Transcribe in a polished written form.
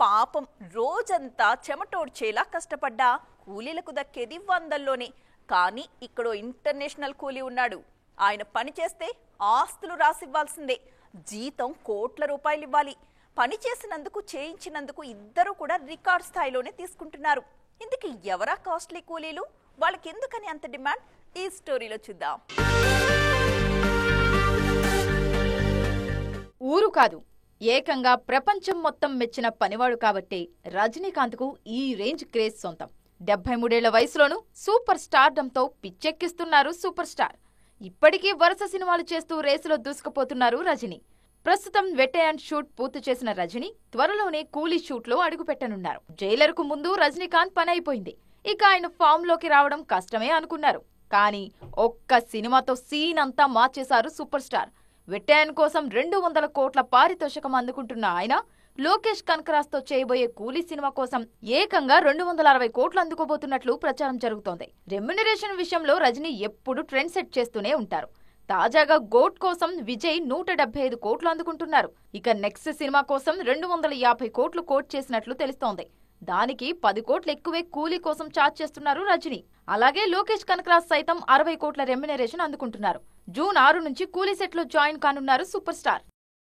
పాపం రోజంతా చెమటోడ్చేలా కష్టపడ్డా కూలీలకు దక్కేది వందల్లోనే. కానీ ఇక్కడో ఇంటర్నేషనల్ కూలీ ఉన్నాడు. ఆయన పని చేస్తే ఆస్తులు రాసివ్వాల్సిందే. జీతం కోట్ల రూపాయలు ఇవ్వాలి. పని చేసినందుకు చేయించినందుకు ఇద్దరు కూడా రికార్డ్ స్థాయిలోనే తీసుకుంటున్నారు. ఇందుకు ఎవరా కాస్ట్లీ కూలీలు? వాళ్ళకి ఎందుకని అంత డిమాండ్? ఈ స్టోరీలో చూద్దాం. ఊరు కాదు, ఏకంగా ప్రపంచం మొత్తం మెచ్చిన పనివాడు కాబట్టి రజనీకాంత్కు ఈ రేంజ్ క్రేజ్ సొంతం. 73 ఏళ్ల వయసులోనూ సూపర్ స్టార్డంతో పిచ్చెక్కిస్తున్నారు సూపర్ స్టార్. ఇప్పటికీ వరుస సినిమాలు చేస్తూ రేసులో దూసుకుపోతున్నారు రజనీ. ప్రస్తుతం వెట్ అండ్ షూట్ పూర్తి చేసిన రజనీ త్వరలోనే కూలీ షూట్లో అడుగుపెట్టనున్నారు. జైలర్కు ముందు రజనీకాంత్ పని అయిపోయింది. ఇక ఆయన ఫామ్ లోకి రావడం కష్టమే అనుకున్నారు. కానీ ఒక్క సినిమాతో సీన్ అంతా మార్చేశారు సూపర్ స్టార్. వెట్టాయన్ కోసం 200 కోట్ల పారితోషికం అందుకుంటున్న ఆయన లోకేష్ కనకరాజ్తో చేయబోయే కూలీ సినిమా కోసం ఏకంగా 260 కోట్లు అందుకోబోతున్నట్లు ప్రచారం జరుగుతోంది. రెమ్యునరేషన్ విషయంలో రజనీ ఎప్పుడు ట్రెండ్ సెట్ చేస్తూనే ఉంటారు. తాజాగా గోట్ కోసం విజయ్ 175 కోట్లు అందుకుంటున్నారు. ఇక నెక్స్ట్ సినిమా కోసం 250 కోట్లు కోట్ చేసినట్లు తెలుస్తోంది. దానికి 10 కోట్లు ఎక్కువే కూలీ కోసం చార్జ్ చేస్తున్నారు రజనీ. అలాగే లోకేష్ కనకరాజ్ సైతం 60 కోట్ల రెమ్యునరేషన్ అందుకుంటున్నారు. జూన్ 6 నుంచి కూలీ సెట్లో జాయిన్ కానున్నారు సూపర్ స్టార్.